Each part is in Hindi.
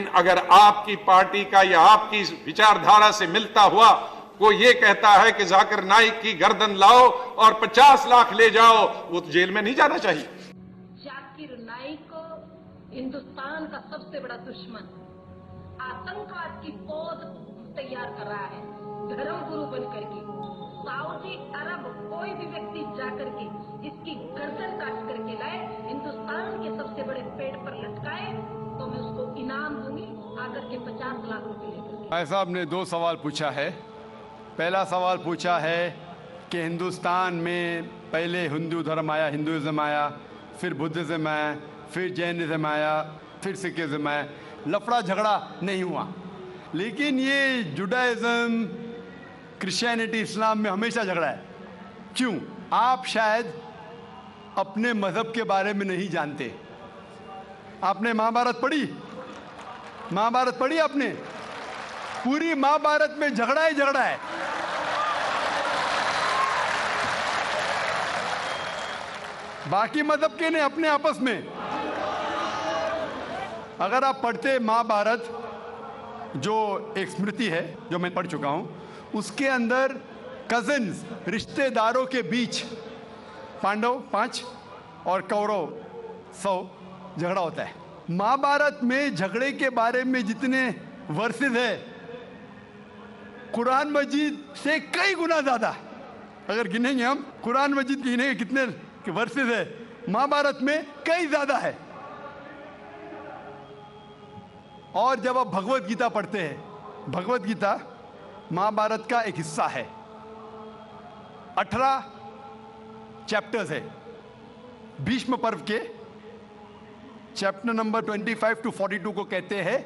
अगर आपकी पार्टी का या आपकी विचारधारा से मिलता हुआ कोई ये कहता है कि जाकिर नाइक की गर्दन लाओ और 50 लाख ले जाओ, वो तो जेल में नहीं जाना चाहिए। जाकिर नाइक को हिंदुस्तान का सबसे बड़ा दुश्मन आतंकवाद की पौध तैयार कर रहा है, धर्म गुरु बनकर के। सऊदी अरब कोई भी व्यक्ति जाकर के इसकी गर्दन काट करके लाए, हिंदुस्तान के सबसे बड़े पेड़ पर लटकाए, तो मैं उसको इनाम दूंगी आकर के 50 लाख रुपए लेकर। भाई साहब ने दो सवाल पूछा है। पहला सवाल पूछा है कि हिंदुस्तान में पहले हिंदू धर्म आया, हिंदुइज्म आया, फिर बुद्धिज्म आया, फिर जैनिज्म आया, फिर सिखिज्म आया। लफड़ा झगड़ा नहीं हुआ, लेकिन ये जुडाइज्म, क्रिश्चियनिटी, इस्लाम में हमेशा झगड़ा है। क्यों? आप शायद अपने मज़हब के बारे में नहीं जानते। आपने महाभारत पढ़ी? महाभारत पढ़ी आपने? पूरी महाभारत में झगड़ा ही झगड़ा है। बाकी मज़हब के नहीं, अपने आपस में। अगर आप पढ़ते महाभारत, जो एक स्मृति है जो मैं पढ़ चुका हूं, उसके अंदर कजिन्स, रिश्तेदारों के बीच पांडव 5 और कौरव 100 झगड़ा होता है। महाभारत में झगड़े के बारे में जितने वर्सेस है, कुरान मजीद से कई गुना ज्यादा। अगर गिनेंगे हम, कुरान मजीद गिनेंगे कितने वर्सेस है, महाभारत में कई ज्यादा है। और जब आप भगवत गीता पढ़ते हैं, भगवत गीता महाभारत का एक हिस्सा है। 18 चैप्टर्स है। भीष्म पर्व के चैप्टर नंबर 25 to 42 को कहते हैं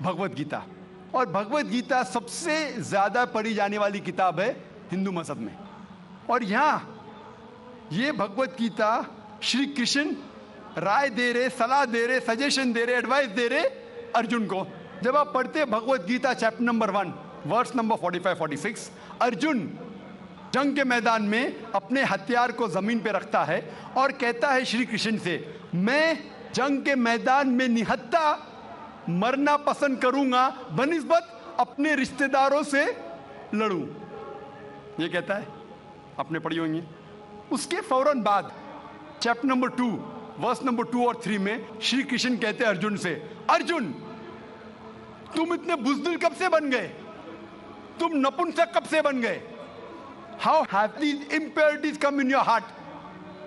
भगवत गीता। और भगवत गीता सबसे ज्यादा पढ़ी जाने वाली किताब है हिंदू मजहब में। और यहाँ ये भगवत गीता श्री कृष्ण राय दे रहे, सलाह दे रहे, सजेशन दे रहे, एडवाइस दे रहे अर्जुन को। जब आप पढ़ते Bhagavad Gita chapter number 1 verse number 45-46, Arjun जंग के मैदान में अपने हथियार को जमीन पे रखता है और कहता है श्री कृष्ण से, मैं जंग के मैदान में निहत्था मरना पसंद करूंगा बनिस्बत अपने रिश्तेदारों से लड़ूं। ये कहता है, आपने पढ़ी होंगी। उसके फौरन बाद चैप्टर नंबर 2 वर्स नंबर 2 और 3 में श्री कृष्ण कहते हैं अर्जुन से, अर्जुन तुम इतने बुज़दिल कब से बन गए? तुम नपुंसक कब से बन गए? How have these impurities come in your heart?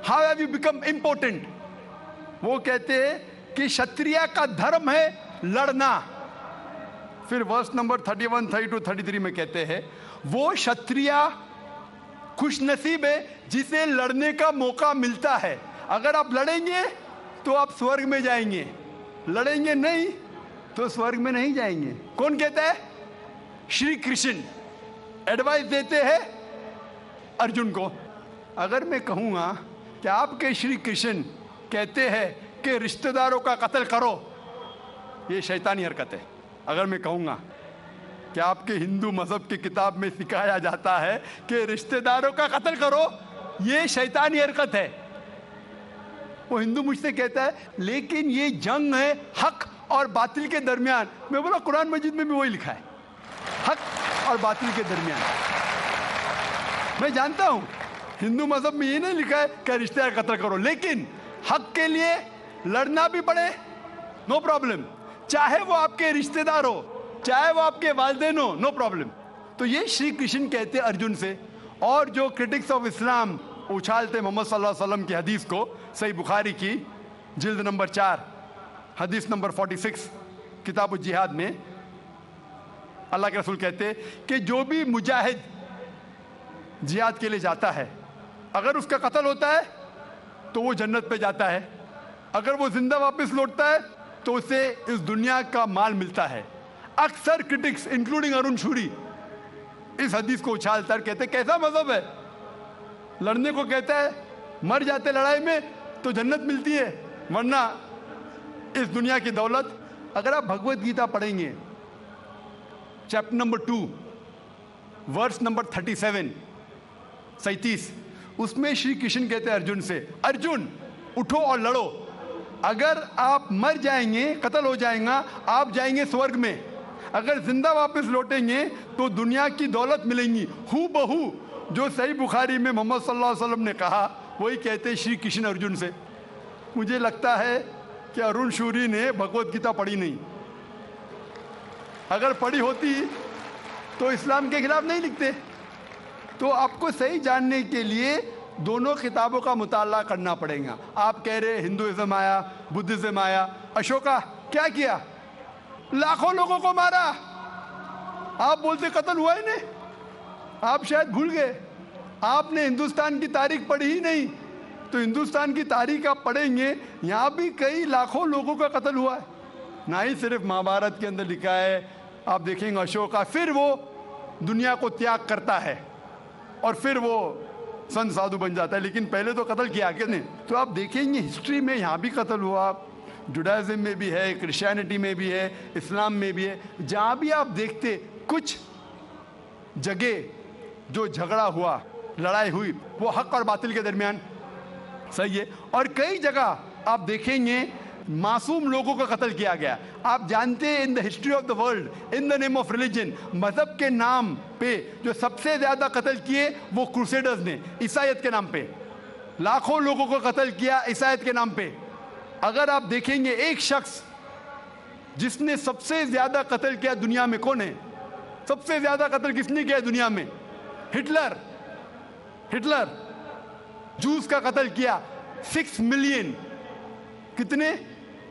How have you become important? वो कहते हैं कि क्षत्रिय का धर्म है लड़ना। फिर वर्स नंबर 31, 32, 33 में कहते हैं, वो क्षत्रिय खुशनसीब है जिसे लड़ने का मौका मिलता है। अगर आप लड़ेंगे तो आप स्वर्ग में जाएंगे, लड़ेंगे नहीं तो स्वर्ग में नहीं जाएंगे। कौन कहता है? श्री कृष्ण एडवाइस देते हैं अर्जुन को। अगर मैं कहूँगा कि आपके श्री कृष्ण कहते हैं कि रिश्तेदारों का कत्ल करो, ये शैतानी हरकत है। अगर मैं कहूँगा कि आपके हिंदू मजहब की किताब में सिखाया जाता है कि रिश्तेदारों का कत्ल करो, ये शैतानी हरकत है। वो हिंदू मुझसे कहता है लेकिन ये जंग है हक और बातिल के दरमियान। मैं बोला कुरान मजीद में भी वही लिखा है, हक और बातिल के दरमियान। मैं जानता हूं हिंदू मजहब में ये नहीं लिखा है कि रिश्तेदार कत्ल करो, लेकिन हक के लिए लड़ना भी पड़े, नो प्रॉब्लम। चाहे वो आपके रिश्तेदार हो, चाहे वो आपके वालिदैन हो, नो प्रॉब्लम। तो ये श्री कृष्ण कहते अर्जुन से। और जो क्रिटिक्स ऑफ इस्लाम उछालते मोहम्मद सल्लल्लाहु अलैहि वसल्लम की हदीस को, सही बुखारी की जिल्द नंबर 4 हदीस नंबर 46 किताब जिहाद में अल्लाह के रसूल कहते कि जो भी मुजाहिद जिहाद के लिए जाता है, अगर उसका कत्ल होता है तो वो जन्नत पे जाता है, अगर वो जिंदा वापस लौटता है तो उसे इस दुनिया का माल मिलता है। अक्सर क्रिटिक्स इंक्लूडिंग अरुण शूरी इस हदीस को उछालकर कहते कैसा मजहब है, लड़ने को कहता है, मर जाते लड़ाई में तो जन्नत मिलती है, वरना इस दुनिया की दौलत। अगर आप भगवत गीता पढ़ेंगे चैप्टर नंबर 2 वर्स नंबर 37, उसमें श्री कृष्ण कहते हैं अर्जुन से, अर्जुन उठो और लड़ो। अगर आप मर जाएंगे, कत्ल हो जाएगा, आप जाएंगे स्वर्ग में। अगर जिंदा वापस लौटेंगे तो दुनिया की दौलत मिलेंगी। हू बहू जो सही बुखारी में मोहम्मद सल्लल्लाहु अलैहि वसल्लम ने कहा, वही कहते श्री कृष्ण अर्जुन से। मुझे लगता है कि अरुण शूरी ने भगवत गीता पढ़ी नहीं। अगर पढ़ी होती तो इस्लाम के खिलाफ नहीं लिखते। तो आपको सही जानने के लिए दोनों किताबों का मुताला करना पड़ेगा। आप कह रहे हिंदुइज्म आया, बुद्धिज्म आया, अशोका क्या किया? लाखों लोगों को मारा। आप बोलते कत्ल हुआ ही नहीं। आप शायद भूल गए, आपने हिंदुस्तान की तारीख पढ़ी ही नहीं। तो हिंदुस्तान की तारीख आप पढ़ेंगे, यहाँ भी कई लाखों लोगों का कत्ल हुआ है। ना ही सिर्फ महाभारत के अंदर लिखा है, आप देखेंगे अशोका फिर वो दुनिया को त्याग करता है और फिर वो संत साधु बन जाता है, लेकिन पहले तो कत्ल किया किसने? तो आप देखेंगे हिस्ट्री में यहाँ भी कत्ल हुआ, जुडाइज्म में भी है, क्रिश्चियनिटी में भी है, इस्लाम में भी है। जहाँ भी आप देखते कुछ जगह जो झगड़ा हुआ, लड़ाई हुई, वो हक और बातिल के दरमियान, सही है। और कई जगह आप देखेंगे मासूम लोगों का कत्ल किया गया। आप जानते हैं in the history of the world, in the name of religion, मजहब के नाम पे जो सबसे ज्यादा कत्ल किए वो क्रूसेडर्स ने, ईसाईयत के नाम पे लाखों लोगों को कत्ल किया, ईसाईयत के नाम पे। अगर आप देखेंगे एक शख्स जिसने सबसे ज्यादा कत्ल किया दुनिया में, कौन है? सबसे ज्यादा कत्ल किसने किया दुनिया में? हिटलर। हिटलर जूस का कत्ल किया, 6 मिलियन, कितने?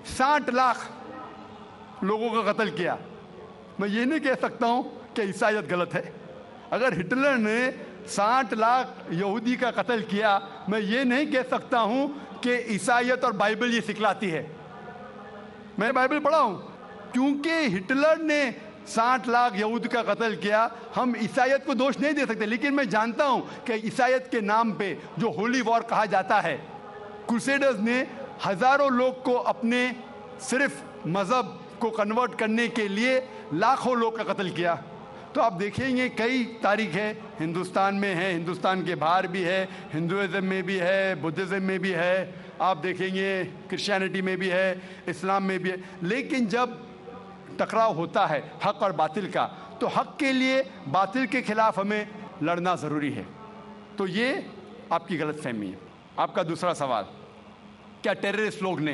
60 लाख लोगों का कत्ल किया। मैं ये नहीं कह सकता हूं कि ईसाईयत गलत है। अगर हिटलर ने 60 लाख यहूदी का कत्ल किया, मैं ये नहीं कह सकता हूं कि ईसाईयत और बाइबल ये सिखलाती है। मैं बाइबल पढ़ा हूं, क्योंकि हिटलर ने 60 लाख यहूद का कत्ल किया, हम ईसाईयत को दोष नहीं दे सकते। लेकिन मैं जानता हूं कि ईसाईयत के नाम पे जो होली वॉर कहा जाता है, क्रूसेडर्स ने हजारों लोग को अपने सिर्फ मजहब को कन्वर्ट करने के लिए लाखों लोग का कत्ल किया। तो आप देखेंगे कई तारीख है, हिंदुस्तान में है, हिंदुस्तान के बाहर भी है, हिंदुइज्म में भी है, बुद्धिज्म में भी है, आप देखेंगे क्रिश्चियनिटी में भी है, इस्लाम में भी है। लेकिन जब टकराव होता है हक और बातिल का, तो हक के लिए बातिल के खिलाफ हमें लड़ना ज़रूरी है। तो ये आपकी गलतफहमी है। आपका दूसरा सवाल, क्या टेररिस्ट लोग ने,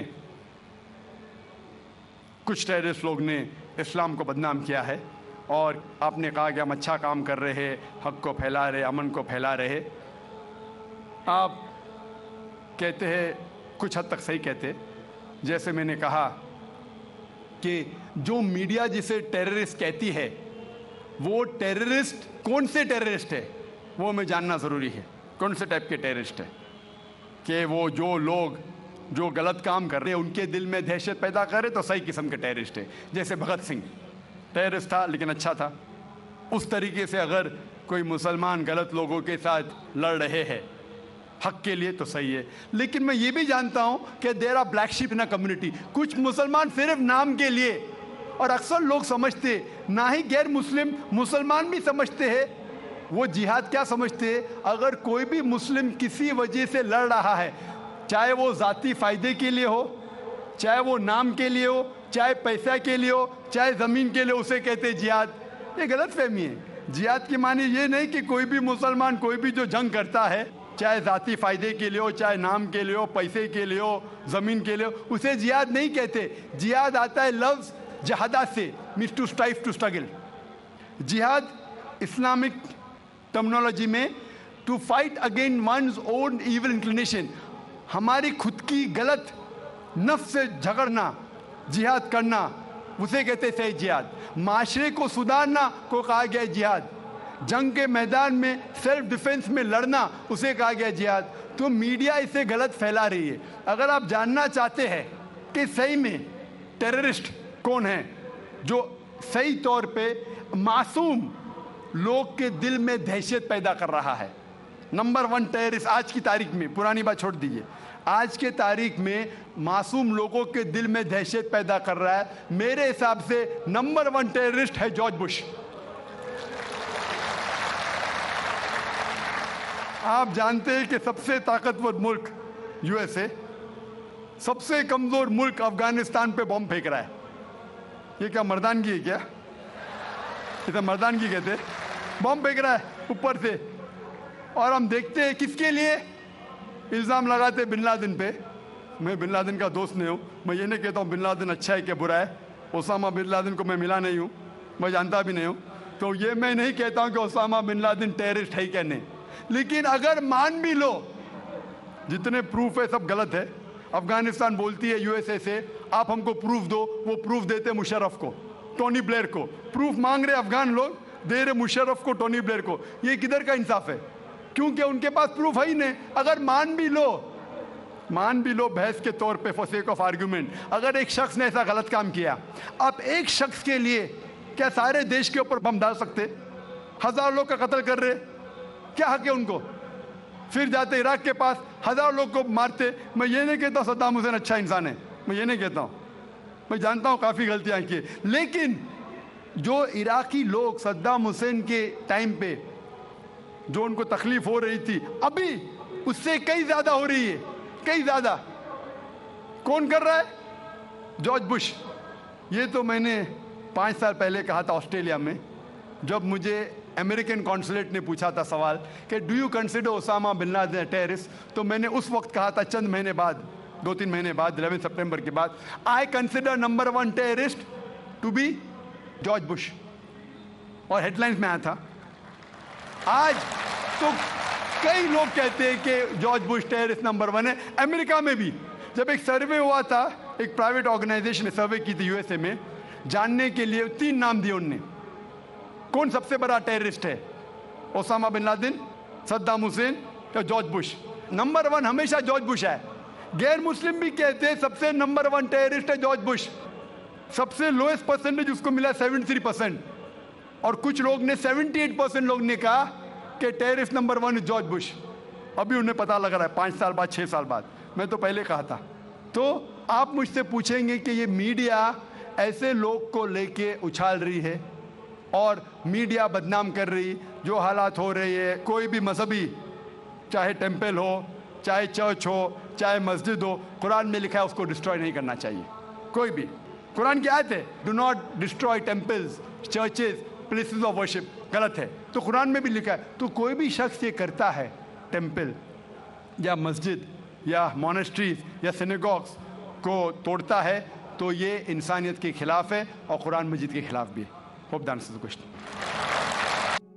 कुछ टेररिस्ट लोग ने इस्लाम को बदनाम किया है, और आपने कहा कि हम अच्छा काम कर रहे हैं, हक को फैला रहे, अमन को फैला रहे। आप कहते हैं, कुछ हद तक सही कहते, जैसे मैंने कहा कि जो मीडिया जिसे टेररिस्ट कहती है, वो टेररिस्ट कौन से टेररिस्ट है वो हमें जानना ज़रूरी है। कौन से टाइप के टेररिस्ट है, कि वो जो लोग जो गलत काम कर रहे हैं उनके दिल में दहशत पैदा करे तो सही किस्म के टेररिस्ट है। जैसे भगत सिंह टेररिस्ट था लेकिन अच्छा था, उस तरीके से अगर कोई मुसलमान गलत लोगों के साथ लड़ रहे हैं हक के लिए तो सही है। लेकिन मैं ये भी जानता हूं कि there are black sheep in a community. कुछ मुसलमान सिर्फ नाम के लिए, और अक्सर लोग समझते, ना ही गैर मुस्लिम, मुसलमान भी समझते हैं, वो जिहाद क्या समझते हैं? अगर कोई भी मुस्लिम किसी वजह से लड़ रहा है, चाहे वो ज़ाती फ़ायदे के लिए हो, चाहे वो नाम के लिए हो, चाहे पैसा के लिए हो, चाहे ज़मीन के लिए, उसे कहते हैं जिहाद। ये गलत फहमी है। जिहाद की मानी ये नहीं कि कोई भी मुसलमान कोई भी जो जंग करता है, चाहे ज़ाती फ़ायदे के लिए हो, चाहे नाम के लिए हो, पैसे के लिए हो, ज़मीन के लिए हो, उसे जिहाद नहीं कहते। जिहाद आता है लफ्ज़ जहादा से, means to strive, to struggle. जिहाद इस्लामिक टर्मिनोलॉजी में to fight against one's own evil inclination, हमारी खुद की गलत नफ्स से झगड़ना, जिहाद करना, उसे कहते हैं सही जिहाद। माशरे को सुधारना को कहा गया जिहाद। जंग के मैदान में सेल्फ डिफेंस में लड़ना, उसे कहा गया जिहाद। तो मीडिया इसे गलत फैला रही है। अगर आप जानना चाहते हैं कि सही में टेररिस्ट कौन है जो सही तौर पे मासूम लोग के दिल में दहशत पैदा कर रहा है, नंबर 1 टेररिस्ट आज की तारीख में, पुरानी बात छोड़ दीजिए, आज के तारीख में मासूम लोगों के दिल में दहशत पैदा कर रहा है, मेरे हिसाब से नंबर 1 टेररिस्ट है जॉर्ज बुश। आप जानते हैं कि सबसे ताकतवर मुल्क यूएसए, सबसे कमजोर मुल्क अफगानिस्तान पे बॉम्ब फेंक रहा है। ये क्या मर्दानगी है क्या? इसे मर्दानगी कहते? बॉम्ब फेंक रहा है ऊपर से, और हम देखते हैं किसके लिए इल्जाम लगाते बिन लादेन पे। मैं बिन लादेन का दोस्त नहीं हूँ, मैं ये नहीं कहता हूँ बिन लादेन अच्छा है कि बुरा है। ओसामा बिन लादेन को मैं मिला नहीं हूँ, मैं जानता भी नहीं हूँ, तो ये मैं नहीं कहता हूँ कि ओसामा बिन लादेन टेररिस्ट है क्या नहीं। लेकिन अगर मान भी लो, जितने प्रूफ है सब गलत है। अफगानिस्तान बोलती है यूएसए से आप हमको प्रूफ दो, वो प्रूफ देते मुशर्रफ को, टोनी ब्लेयर को। प्रूफ मांग रहे अफगान लोग, दे रहे मुशर्रफ को, टोनी ब्लेयर को। ये किधर का इंसाफ है? क्योंकि उनके पास प्रूफ है ही नहीं। अगर मान भी लो बहस के तौर पे, फॉर सेक ऑफ आर्ग्यूमेंट, अगर एक शख्स ने ऐसा गलत काम किया, आप एक शख्स के लिए क्या सारे देश के ऊपर बम डाल सकते? 1000 लोग का कत्ल कर रहे, क्या हक है उनको? फिर जाते इराक के पास 1000 लोग को मारते। मैं ये नहीं कहता सद्दाम हुसैन अच्छा इंसान है, मैं ये नहीं कहता हूँ, मैं जानता हूँ काफ़ी गलतियाँ की, लेकिन जो इराकी लोग सद्दाम हुसैन के टाइम पे जो उनको तकलीफ हो रही थी, अभी उससे कई ज़्यादा हो रही है, कई ज़्यादा। कौन कर रहा है? George Bush. ये तो मैंने 5 साल पहले कहा था ऑस्ट्रेलिया में, जब मुझे अमेरिकन कॉन्सुलेट ने पूछा था सवाल कि do you consider Osama bin Laden terrorist, तो मैंने उस वक्त कहा था, चंद महीने बाद, 2-3 महीने बाद, 11 सितंबर के बाद, I consider number 1 terrorist to be George Bush, और हेडलाइंस में आया था। आज तो कई लोग कहते हैं कि जॉर्ज बुश टेररिस्ट नंबर 1 है। अमेरिका में भी जब एक सर्वे हुआ था, एक प्राइवेट ऑर्गेनाइजेशन ने सर्वे की थी यूएसए में, जानने के लिए 3 नाम दिए उनने, कौन सबसे बड़ा टेररिस्ट है, Osama bin Laden, Saddam Hussein या जॉर्ज बुश। नंबर 1 हमेशा जॉर्ज बुश है। गैर मुस्लिम भी कहते हैं सबसे नंबर 1 टेररिस्ट है जॉर्ज बुश। सबसे लोएस्ट परसेंटेज उसको मिला 73%, और कुछ लोग ने 78% लोग ने कहा कि टेररिस्ट नंबर 1 जॉर्ज बुश। अभी उन्हें पता लग रहा है 5 साल बाद, 6 साल बाद। मैं तो पहले कहा था। तो आप मुझसे पूछेंगे कि ये मीडिया ऐसे लोग को लेके उछाल रही है और मीडिया बदनाम कर रही, जो हालात हो रही है, कोई भी मजहबी, चाहे टेम्पल हो, चाहे चर्च हो, चाहे मस्जिद हो, कुरान में लिखा है उसको डिस्ट्रॉय नहीं करना चाहिए। कोई भी, कुरान की आयत है, do not destroy temples, churches, places of worship, गलत है, तो कुरान में भी लिखा है। तो कोई भी शख्स ये करता है, टेम्पल या मस्जिद या मोनेस्ट्रीज या सिनेगॉग्स को तोड़ता है, तो ये इंसानियत के खिलाफ है और कुरान मजीद के खिलाफ भी है। Hope that answers the question.